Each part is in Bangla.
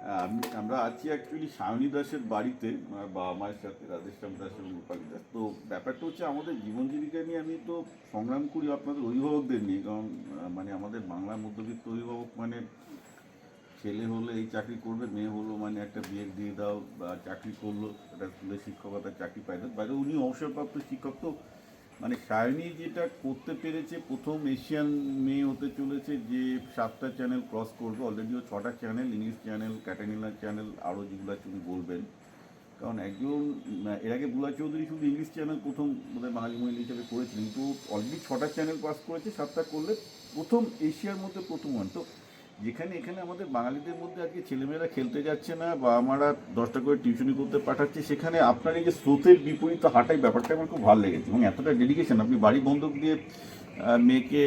আমরা আছি অ্যাকচুয়ালি সায়নী দাসের বাড়িতে, আমার বাবা মায়ের সাথে, রাধেশ্যাম দাস এবং রূপালী দাস। তো ব্যাপারটা হচ্ছে আমাদের জীবন জীবিকা নিয়ে আমি তো সংগ্রাম করি আপনাদের অভিভাবকদের নিয়ে, কারণ মানে আমাদের বাংলার মধ্যবিত্ত অভিভাবক মানে ছেলে হলে এই চাকরি করবে, মেয়ে হলো মানে একটা বিয়ে দিয়ে দাও, বা চাকরি করলো একটা স্কুলের শিক্ষকতার চাকরি পাই না। বাইরে উনি অবসরপ্রাপ্ত শিক্ষক। তো মানে সায়নী যেটা করতে পেরেছে, প্রথম এশিয়ান মেয়ে হতে চলেছে যে 7টা চ্যানেল ক্রস করবে। অলরেডিও 6টা চ্যানেল, ইংলিশ চ্যানেল, ক্যাটানিলা চ্যানেল, আরও যেগুলো আছে উনি বলবেন। কারণ একজন এর আগে বুলা চৌধুরী শুধু ইংলিশ চ্যানেল প্রথম বোধহয় বাঙালি মহিলা হিসেবে করেছিলেন, কিন্তু অলরেডি 6টা চ্যানেল পাস করেছে, 7টা করলে প্রথম এশিয়ার মধ্যে প্রথম হন। তো যেখানে এখানে আমাদের বাঙালিদের মধ্যে আজকে ছেলেমেয়েরা খেলতে যাচ্ছে না, বা আমরা 10টা করে টিউশনি করতে পাঠাচ্ছি, সেখানে আপনার এই যে স্রোতের বিপরীত হাঁটাই ব্যাপারটা আমার খুব ভালো লেগেছে, এবং এতটা ডেডিকেশন। আপনি বাড়ি বন্ধক দিয়ে মেয়েকে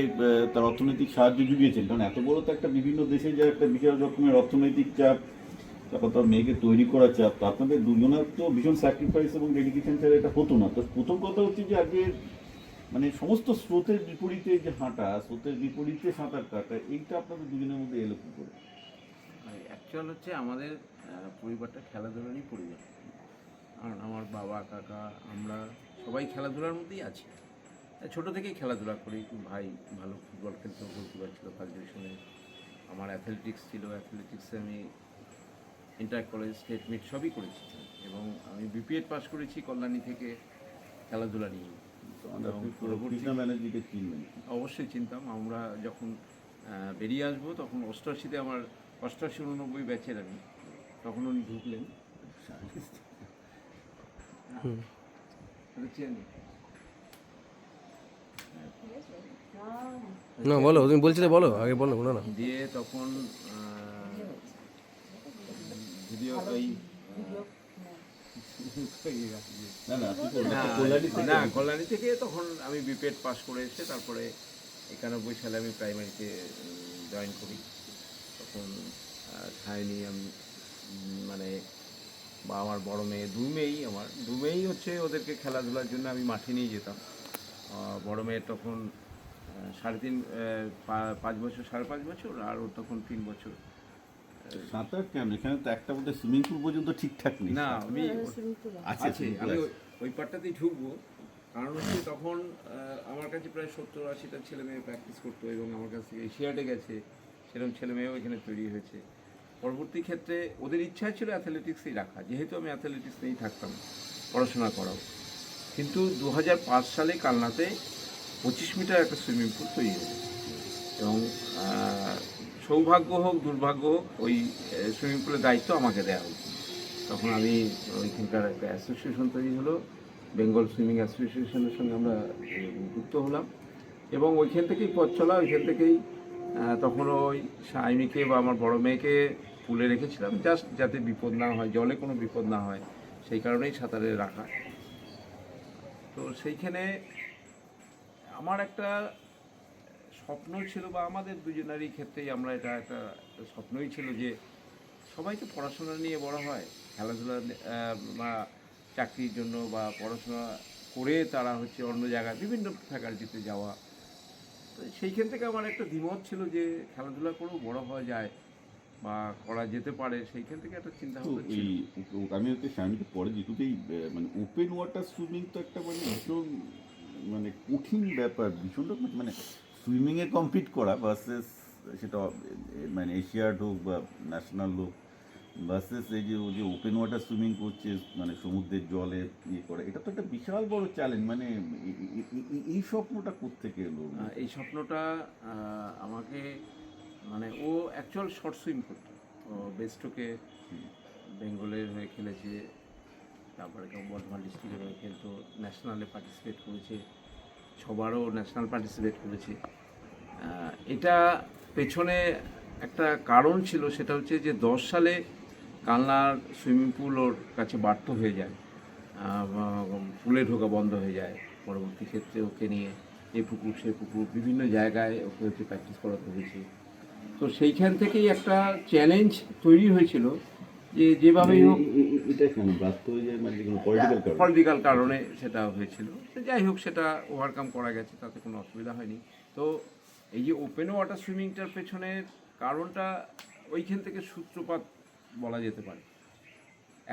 তার অর্থনৈতিক সাহায্য জুগিয়েছেন, কারণ এত বড় তো একটা বিভিন্ন দেশে যা একটা বিশাল রকমের অর্থনৈতিক চাপ, তারপর তার মেয়েকে তৈরি করা চাপ, তো আপনাদের দুজনের তো ভীষণ স্যাক্রিফাইস এবং ডেডিকেশন ছাড়া এটা হতো না। তো প্রথম কথা হচ্ছে যে আগে মানে সমস্ত স্রোতের বিপরীতে যে হাঁটা, স্রোতের বিপরীতে সাঁতার কাটা, এইটা আপনাদের দুজনের মধ্যে এলো কী করে? অ্যাকচুয়াল হচ্ছে আমাদের পরিবারটা খেলাধুলা নিয়ে পরিবার। কারণ আমার বাবা কাকা আমরা সবাই খেলাধুলার মধ্যেই আছি। ছোটো থেকেই খেলাধুলা করি। ভাই ভালো ফুটবল খেলতো, গোলকিপার ছিল ফার্স্ট ডিভিশনে। আমার অ্যাথলেটিক্স ছিল, অ্যাথলেটিক্সে আমি ইন্টার কলেজ স্টেট মিট সবই করেছি, এবং আমি বিপিএড পাস করেছি কল্যাণী থেকে খেলাধুলা নিয়ে। কৃষ্ণা ব্যানার্জিকে চিনবেন? অবশ্যই চিনতাম। আমরা যখন বেরিয়ে আসবো তখন 88-তে আমার 88-89 ব্যাচের আমি, তখন উনি ঢুকলেন। না বলো, তুমি বলছিলে বলো, আগে বলো বলো না। দিয়ে তখন ভিডিও ওই না কল্যাণী থেকে তখন আমি বিপিএড পাস করে এসে তারপরে 91 সালে আমি প্রাইমারিতে জয়েন করি। তখন সায়নী আমি মানে বা আমার বড় মেয়ে, দু মেয়েই হচ্ছে, ওদেরকে খেলাধুলার জন্য আমি মাঠে নিয়ে যেতাম। বড় মেয়ের তখন 5 বছর, 5.5 বছর, আর ওর তখন 3 বছর। সাঁতার কেন এখানে তো একটা বলতে সুইমিং পুল পর্যন্ত ঠিকঠাক নেই। না আমি আছে, আমি ওই পার্টটাতেই ঢুকবো। কারণ হচ্ছে তখন আমার কাছে প্রায় 70-80টা ছেলে মেয়ে প্র্যাকটিস করতো, এবং আমার কাছ থেকে এশিয়াডে গেছে, সেরকম ছেলে মেয়েও এখানে তৈরি হয়েছে। পরবর্তী ক্ষেত্রে ওদের ইচ্ছা ছিল অ্যাথলেটিক্সেই রাখা, যেহেতু আমি অ্যাথলেটিক্স নিয়েই থাকতাম, পড়াশোনা করাও। কিন্তু 2005 সালে কালনাতে 25 মিটার একটা সুইমিং পুল তৈরি হয়েছে, এবং সৌভাগ্য হোক দুর্ভাগ্য হোক ওই সুইমিং পুলের দায়িত্ব আমাকে দেওয়া হয়েছে। তখন আমি ওইখানকার একটা অ্যাসোসিয়েশন তৈরি হলো, বেঙ্গল সুইমিং অ্যাসোসিয়েশনের সঙ্গে আমরা যুক্ত হলাম, এবং ওইখান থেকেই পথ চলা। ওইখান থেকেই তখন ওই সায়নীকে বা আমার বড় মেয়েকে পুলে রেখেছিলাম, জাস্ট যাতে বিপদ না হয়, জলে কোনো বিপদ না হয়, সেই কারণেই সাঁতারে রাখা। তো সেইখানে আমার একটা স্বপ্ন ছিল, বা আমাদের দুজনেরই ক্ষেত্রেই আমরা এটা একটা স্বপ্নই ছিল, যে সবাইকে পড়াশোনা নিয়ে বড় হয়, খেলাধুলা বা চাকরির জন্য বা পড়াশোনা করে তারা হচ্ছে অন্য জায়গায় বিভিন্ন ফ্যাকাল্টিতে যাওয়া। তো সেইখান থেকে আমার একটা দ্বিমত ছিল যে খেলাধুলা করেও বড় হওয়া যায় বা করা যেতে পারে, সেইখান থেকে একটা চিন্তা তো ভাবনা ছিল। এই আমি হচ্ছে সায়নীকে পরে যেটুকু মানে ওপেন ওয়াটার সুইমিং তো একটা মানে ভীষণ মানে কঠিন ব্যাপার, ভীষণ রকম মানে সুইমিংয়ে কম্পিট করা ভার্সেস সেটা মানে এশিয়াড হোক বা ন্যাশনাল হোক, ভার্সেস এই যে ও যে ওপেন ওয়াটার সুইমিং করছে, মানে সমুদ্রের জলে ইয়ে করে, এটা তো একটা বিশাল বড় চ্যালেঞ্জ। মানে এই স্বপ্নটা কোত্থেকে এলো? এই স্বপ্নটা আমাকে মানে ও অ্যাকচুয়াল শর্ট সুইম করতো, ও বেস্টকে বেঙ্গলের হয়ে খেলেছে, তারপরে বর্ধমান ডিস্ট্রিক্টের হয়ে খেলতো, ন্যাশনালে পার্টিসিপেট করেছে, সবারও ন্যাশনাল পার্টিসিপেট করেছে। এটা পেছনে একটা কারণ ছিল, সেটা হচ্ছে যে 10 সালে কালনার সুইমিং পুল ওর কাছে ব্যর্থ হয়ে যায়, পুলে ঢোকা বন্ধ হয়ে যায়। পরবর্তী ক্ষেত্রে ওকে নিয়ে এ পুকুর সে পুকুর বিভিন্ন জায়গায় ওকে হচ্ছে প্র্যাকটিস করাতে হয়েছে। তো সেইখান থেকেই একটা চ্যালেঞ্জ তৈরি হয়েছিল, যে যেভাবেই হোক এটা কেন ব্যর্থ হয়ে যায়, মানে কোনো পলিটিক্যাল কারণে সেটা হয়েছিল। যাই হোক, সেটা ওভারকাম করা গেছে, তাতে কোনো অসুবিধা হয়নি। তো এই যে ওপেন ওয়াটার সুইমিংটার পেছনের কারণটা ওইখান থেকে সূত্রপাত বলা যেতে পারে।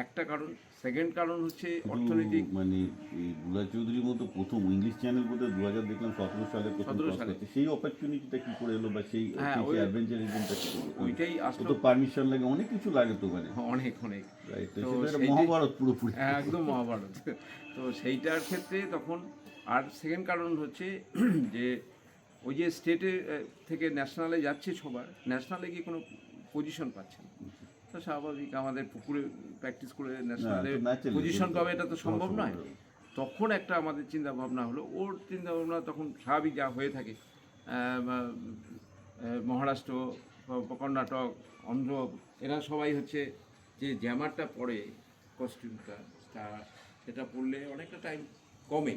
একটা কারণ। সেকেন্ড কারণ হচ্ছে কিন্তু অর্থনৈতিক। মানে এই দুলা চৌধুরীর মতো প্রথম ইংলিশ চ্যানেল বোধহয় 2000 দেখলাম 17 সালে প্রথম 17 cross সালে। করছে। সেই অপরচুনিটিটা কি করে এলো বা সেই হ্যাঁ, সেই ওই- অ্যাডভেঞ্চারিজমটা কি করে? ওইটাই ও আসলো। তো পারমিশন লাগে, অনেক কিছু লাগে তো মানে। অনেক অনেক রাইট, তো সেটা একটা সেইটাই- মহাভারত পুরোপুরি। একদম মহাভারত। তো সেইটার ক্ষেত্রে তখন আর সেকেন্ড কারণ হচ্ছে যে ওই যে স্টেটে থেকে ন্যাশনালে যাচ্ছে সবার, ন্যাশনালে গিয়ে কোনো পজিশন পাচ্ছে না। তো স্বাভাবিক আমাদের পুকুরে প্র্যাকটিস করে ন্যাশনালে তো naturally পজিশন তো- পাবে, এটা তো সম্ভব সম্ভব নয়। নয়। তখন একটা আমাদের চিন্তা ভাবনা হলো, ওর চিন্তা ভাবনা তখন স্বাভাবিক যা হয়ে থাকে। মহারাষ্ট্র, কর্ণাটক, অন্ধ্র, এরা সবাই হচ্ছে যে জ্যামারটা পরে কস্টিউমটা, সেটা পরলে অনেকটা টাইম কমে।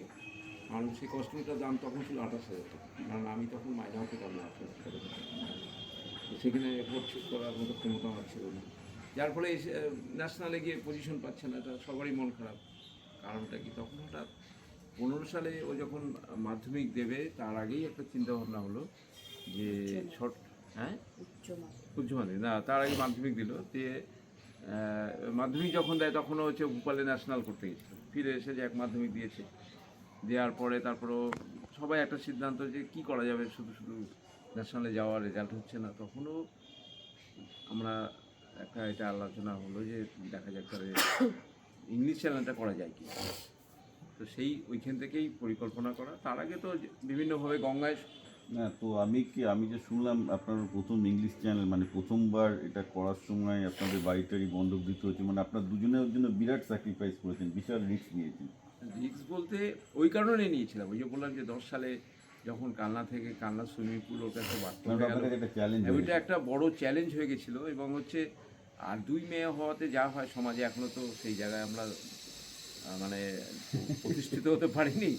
কারণ সেই কস্টিউমটার দাম তখন ছিল 28,000 টাকা, কারণ আমি তখন মাইনাও পেতাম না 28,000 টাকা। তো সেখানে এফোর্ট করার মতো ক্ষমতা আমার ছিল না, যার ফলে ন্যাশনালে গিয়ে পজিশন পাচ্ছে না। এটা সবারই মন খারাপ। কারণটা কি, তখন হঠাৎ 15 সালে ও যখন মাধ্যমিক দেবে তার আগেই একটা চিন্তা ভাবনা হলো যে শর্ট, হ্যাঁ উচ্চ মাধ্যমিক না, তার আগে মাধ্যমিক দিল দিয়ে মাধ্যমিক যখন দেয় তখনও হচ্ছে ভোপালে ন্যাশনাল করতে গেছিল। ফিরে এসে যে এক মাধ্যমিক দিয়েছে, দেওয়ার পরে তারপরও সবাই একটা সিদ্ধান্ত যে কি করা যাবে, শুধু শুধু ন্যাশনালে যাওয়ার রেজাল্ট হচ্ছে না। তখনও আমরা একটা এটা আলোচনা হলো যে দেখা যাক তাহলে ইংলিশ চ্যানেলটা করা যায় কি। তো সেই ওইখান থেকেই পরিকল্পনা করা। তার আগে তো বিভিন্নভাবে গঙ্গায় না, তো আমি যে শুনলাম আপনার প্রথম ইংলিশ চ্যানেল মানে প্রথমবার এটা করার সময় আপনাদের বাড়িটারই বন্ধক দিতে হচ্ছে, মানে আপনার দুজনের জন্য বিরাট স্যাক্রিফাইস করেছেন, বিশাল রিস্ক নিয়েছেন। রিস্ক বলতে ওই কারণে নিয়েছিলাম, ওই যে বললাম যে 10 সালে যখন কালনা সুইমিং পুল ওর কাছে বাড়তে মানে আপনার কাছে একটা চ্যালেঞ্জ ওইটা একটা বড় চ্যালেঞ্জ হয়ে গেছিলো। এবং হচ্ছে আর 2 মেয়ে হওয়াতে যা হয় সমাজে, এখনও তো সেই জায়গায় আমরা মানে প্রতিষ্ঠিত হতে পারিনি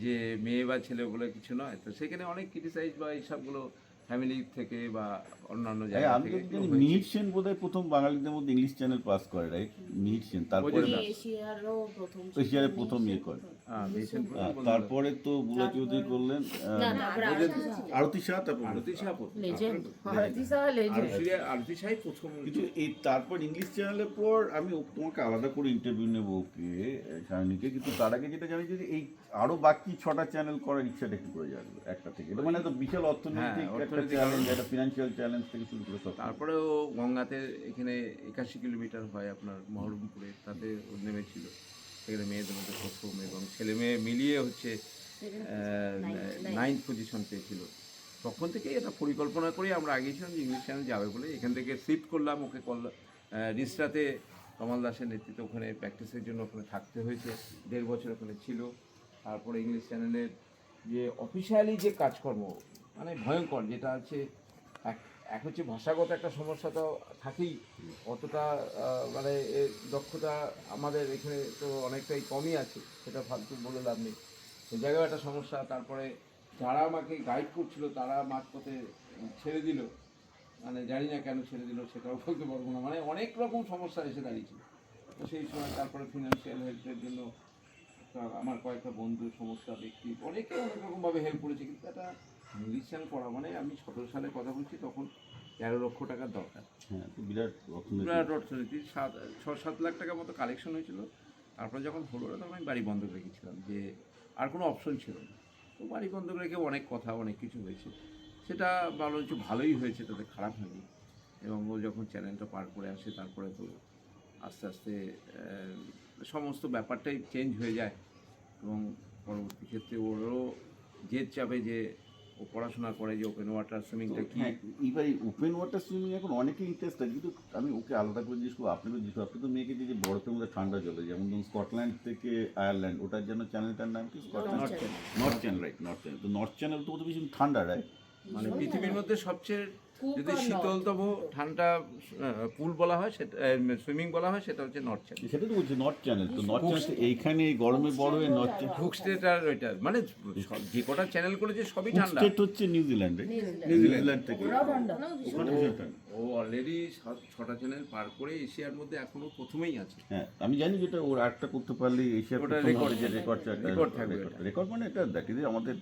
যে মেয়ে বা ছেলে বলে কিছু নয়। তো সেখানে অনেক ক্রিটিসাইজ বা এইসবগুলো ফ্যামিলি থেকে বা অন্যান্য জায়গা আমি থেকে তো জানি মিহির সেন বোধহয় প্রথম বাঙালিদের মধ্যে ইংলিশ চ্যানেল পাস করে, রাইট? মিহির সেন তারপরে ওই যে এশিয়ারও প্রথম এশিয়ারে প্রথম ইয়ে করে। তারপরে তো বুলা চৌধুরী করলেন, না তারপরে আরতি শাহ, তারপর আরতি শাহ প্রথম। লেজেন্ড ভারতী সাহা লেজেন্ড আরতি শাহই প্রথম। কিন্তু এই তারপর ইংলিশ চ্যানেলের পর আমি তোমাকে আলাদা করে ইন্টারভিউ নেবো ওকে সায়নীকে, কিন্তু তার আগে যেটা জানি যে এই আরো বাকি 6টা চ্যানেল করার ইচ্ছাটা কি করে যাবে একটা থেকে? এটা মানে তো বিশাল অর্থনৈতিক একটা অর্থনৈতিক চ্যালেঞ্জ, একটা ফিনান্সিয়াল চ্যালেঞ্জ থেকে শুরু করে সব। তারপরেও গঙ্গাতে এখানে 81 কিলোমিটার হয় আপনার মহরমপুরে, তাতে ও নেমেছিল। সেখানে মেয়েদের মধ্যে প্রথম, এবং ছেলে মেয়ে মিলিয়ে হচ্ছে 9th পজিশন পেয়েছিল। তখন থেকেই এটা পরিকল্পনা করে আমরা আগিয়েছিলাম যে ইংলিশ চ্যানেল যাবে বলে। এখান থেকে শিফট করলাম, ওকে রিসরাতে কমল দাসের নেতৃত্বে ওখানে প্র্যাকটিসের জন্য ওখানে থাকতে হয়েছে। 1.5 বছর ওখানে ছিল। তারপরে ইংলিশ চ্যানেলের যে অফিসিয়ালি যে কাজকর্ম মানে ভয়ঙ্কর, যেটা হচ্ছে এক হচ্ছে ভাষাগত একটা সমস্যা তো থাকেই, অতটা মানে দক্ষতা আমাদের এখানে তো অনেকটাই কমই আছে, সেটা ফালতু বলে লাভ নেই। সে জায়গায় একটা সমস্যা। তারপরে যারা আমাকে গাইড করছিল তারা মাঝপথে ছেড়ে দিল, মানে জানি না কেন ছেড়ে দিল, সেটাও বলতে পারবো না। মানে অনেক রকম সমস্যা এসে দাঁড়িয়েছিল। তো সেই সময় তারপরে ফিনান্সিয়াল হেল্পের জন্য আমার কয়েকটা বন্ধু, সমস্যা ব্যক্তি, অনেকে অনেক রকমভাবে হেল্প করেছে। কিন্তু একটা ইংলিশ চ্যানেল করা মানে, আমি 17 সালে কথা বলছি, তখন 13 লক্ষ টাকার দরকার। হ্যাঁ, তো বিরাট বিরাট অর্থনীতি। 6-7 লাখ টাকার মতো কালেকশন হয়েছিল। তারপরে যখন হলো না, তখন আমি বাড়ি বন্ধক রেখেছিলাম, যে আর কোনো অপশন ছিল না। তো বাড়ি বন্ধক রেখে অনেক কথা, অনেক কিছু হয়েছে। সেটা ভালোই হয়েছে, তাতে খারাপ হয়নি। এবং ও যখন চ্যানেলটা পার করে আসে, তারপরে তো আস্তে আস্তে সমস্ত ব্যাপারটাই চেঞ্জ হয়ে যায়। এবং পরবর্তী ক্ষেত্রে ওরও জেদ চাপে যে ও পড়াশোনা করে, যে ওপেন ওয়াটার সুইমিংটা কি। হ্যাঁ, এইবার ওপেন ওয়াটার সুইমিং এখন অনেকেই ইন্টারেস্ট আছে, কিন্তু আমি ওকে আলাদা করে জিজ্ঞেস করবো, আপনাকে জিজ্ঞেস আপনি তো মেয়েকে যে বরফের মধ্যে ঠান্ডা জলে, যেমন ধরুন স্কটল্যান্ড থেকে আয়ারল্যান্ড, ওটার জন্য চ্যানেলটার নাম কি? Scotland north channel, right? North channel. তো নর্থ চ্যানেল তো বেশি ঠান্ডা, রাইট? মানে পৃথিবীর মধ্যে সবচেয়ে যদি শীতলতম ঠান্ডা পুল বলা হয়, সেটা সুইমিং বলা হয়, সেটা হচ্ছে নর্থ চ্যানেল। সেটা তো বলছি নর্থ চ্যানেল। তো নর্থ চ্যানেল এইখানে গরমে বড় হয়ে নর্থ চ্যানেল, হুক স্টেট আর ওইটা মানে যে কটা চ্যানেল করেছে সবই ঠান্ডা। স্টেট হচ্ছে নিউজিল্যান্ড, রাইট? নিউজিল্যান্ড থেকে ওরাও ঠান্ডা ওখানে ভীষণ ঠান্ডা। ও অলরেডি 6টা চ্যানেল পার করে এশিয়ার মধ্যে এখনো প্রথমেই আছে। হ্যাঁ আমি জানি যেটা ওর আর্টটা করতে পারলে এশিয়ার ওটা প্রথম record হবে যে থাকবে। রেকর্ড Record থাকবে ওটা। রেকর্ড মানে এটা দ্যাট ইজ আমাদের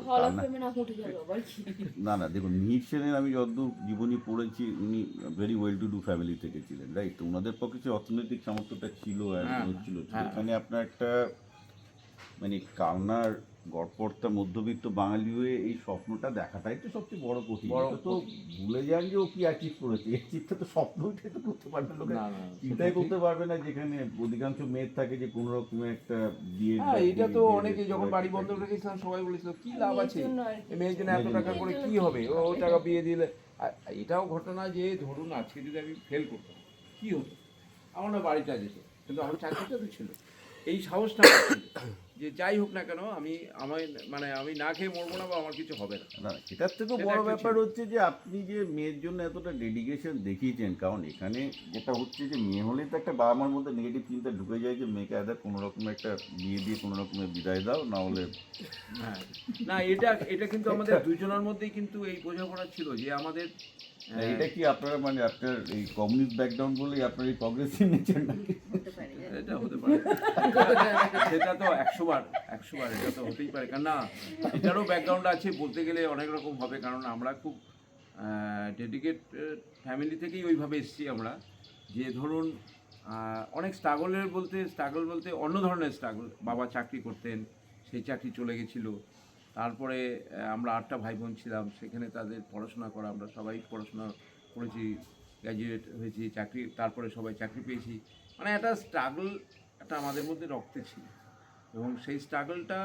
হল অফ ফেমে না উঠে যাবে আবার কি না না দেখুন মিহির সেনের আমি যতদূর জীবনী পড়েছি উনি very well to do family থেকে ছিলেন রাইট তো ওনাদের পক্ষে যে অর্থনৈতিক সামর্থ্যটা ছিল আর হ্যাঁ, হচ্ছিল হ্যাঁ। এখানে আপনার একটা মানে কালনার গড়পড়তা মধ্যবিত্ত বাঙালি হয়ে এই স্বপ্নটা দেখাটাই তো সবচেয়ে বড় কঠিন বড় এটা তো ভুলে যান যে ও কি অ্যাচিভ করেছে এই চিন্তা তো স্বপ্নটাই তো করতে পারবে লোকে না, না, চিন্তাই সেটা করতে পারবে না যেখানে অধিকাংশ মেয়ের থাকে যে কোনো রকমের একটা বিয়ে হ্যাঁ, এটা তো অনেকে যখন বাড়ি বন্ধ রেখেছিলাম সবাই বলেছিল কি লাভ আছে মেয়ের জন্য আর কি। এই মেয়ের জন্য এত টাকা করে কি হবে ও টাকা বিয়ে দিলে। আর এটাও ঘটনা যে ধরুন আজকে যদি আমি ফেল করতাম কি হতো, আমার না বাড়িটা যেত কিন্তু আমার চাকরিটা তো ছিল, এই সাহসটা আমার ছিল যে যাই হোক না কেন আমি না খেয়ে মরবো না বা আমার কিছু হবে না। না সেটার থেকেও সেটা বড় একটা ব্যাপার ছিল। হচ্ছে যে আপনি যে মেয়ের জন্য এতটা ডেডিকেশন দেখিয়েছেন কারণ এখানে যেটা হচ্ছে যে মেয়ে হলেই তো একটা বাবা মার মধ্যে নেগেটিভ চিন্তা ঢুকে যায় যে মেয়েকে আদার কোনো রকমের একটা বিয়ে দিয়ে কোনো রকমের বিদায় দাও না হলে হ্যাঁ, না এটা কিন্তু আমাদের দুজনের মধ্যেই কিন্তু এই বোঝাপড়া ছিল যে আমাদের এটা কি আপনারা মানে আপনার এই কমিউনিস্ট ব্যাকগ্রাউন্ড বলেই আপনার এই প্রগ্রেসিভ নেচার নাকি হতে পারে এটা হতে পারে সেটা তো 100 বার এটা তো হতেই পারে কারণ না এটারও ব্যাকগ্রাউন্ড আছে বলতে গেলে অনেক রকম হবে কারণ আমরা খুব ডেডিকেট ফ্যামিলি থেকেই ওইভাবে এসেছি আমরা যে ধরুন অনেক স্ট্রাগল বলতে অন্য ধরনের স্ট্রাগল। বাবা চাকরি করতেন, সেই চাকরি চলে গেছিলো, তারপরে আমরা 8টা ভাই বোন ছিলাম, সেখানে তাদের পড়াশোনা করা, আমরা সবাই পড়াশোনা করেছি, গ্র্যাজুয়েট হয়েছি, তারপরে সবাই চাকরি পেয়েছি, মানে একটা স্ট্রাগল একটা আমাদের মধ্যে রক্তে ছিল এবং সেই স্ট্রাগলটা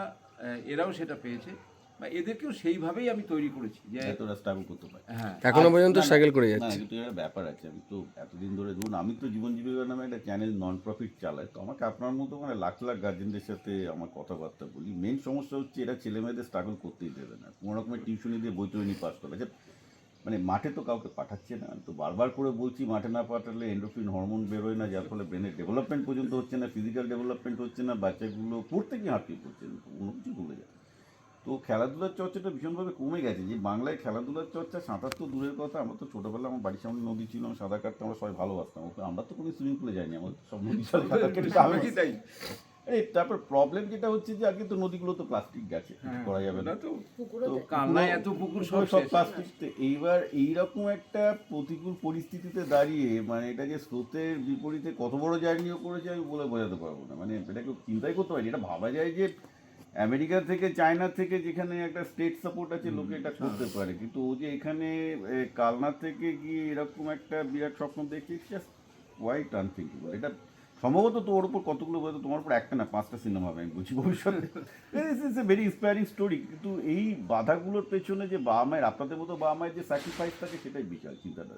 এরাও সেটা পেয়েছে বা এদেরকেও সেইভাবেই আমি তৈরি করেছি যে এতটা স্ট্রাগল করতে পারে হ্যাঁ এখনো পর্যন্ত না, না, স্ট্রাগল করে না যাচ্ছে। কিন্তু একটা ব্যাপার আছে আমি তো এতদিন ধরে ধরুন আমি তো জীবন জীবিকা নামে একটা চ্যানেল নন প্রফিট চালাই তো আমাকে আপনার মতো মানে লাখ লাখ গার্জেনদের সাথে আমার কথাবার্তা বলি মেন সমস্যা হচ্ছে এরা ছেলে মেয়েদের স্ট্রাগল করতেই দেবে না কোনো রকমের টিউশনি দিয়ে বই তৈরি পাস করে যে মানে মাঠে তো কাউকে পাঠাচ্ছে না তো বারবার করে বলছি মাঠে না পাঠালে এন্ডোফিন হরমোন বেরোয় না যার ফলে ব্রেনের ডেভেলপমেন্ট পর্যন্ত হচ্ছে না ফিজিক্যাল ডেভেলপমেন্ট হচ্ছে না বাচ্চাগুলো পড়তে গিয়ে হাঁপিয়ে পড়ছে কোনো কিছু ভুলে যায় তো খেলাধুলার চর্চাটা ভীষণভাবে কমে গেছে যে বাংলায় খেলাধুলার চর্চা সাঁতার তো দূরের কথা আমরা তো ছোটোবেলা আমার বাড়ির সামনে নদী ছিল আমি সাঁতার কাটতে আমরা সবাই ভালোবাসতাম আমরা তো কোনো সুইমিং পুলে যাইনি আমার সব নদী চলে সাঁতার কেটে আমি তাই এই তারপর প্রবলেম যেটা হচ্ছে যে আগে তো নদীগুলো তো প্লাস্টিক গেছে কিছু করা যাবে না না তো পুকুরও তো কান্নায় এত পুকুর সব সব শেষ। প্লাস্টিক এইবার এইরকম একটা প্রতিকূল পরিস্থিতিতে দাঁড়িয়ে মানে এটা যে স্রোতের বিপরীতে কত বড় জার্নিও করেছে আমি বলে বোঝাতে পারবো না মানে এটা কেউ চিন্তাই করতে পারি এটা ভাবা যায় যে আমেরিকা থেকে চায়না থেকে যেখানে একটা স্টেট সাপোর্ট আছে লোকে এটা করতে পারে কিন্তু ও যে এখানে কালনা থেকে গিয়ে এরকম একটা বিরাট স্বপ্ন দেখে জাস্ট কোয়াইট আনথিঙ্কেবল এটা সম্ভবত তোর উপর কতগুলো বলতো তোমার উপর একটা না 5টা সিনেমা হবে আমি বলছি ভবিষ্যতে it's a very inspiring story কিন্তু এই বাধাগুলোর পেছনে যে বাবা মায়ের আপনাদের মতো বাবা মায়ের যে স্যাক্রিফাইস থাকে সেটাই বিশাল চিন্তাটা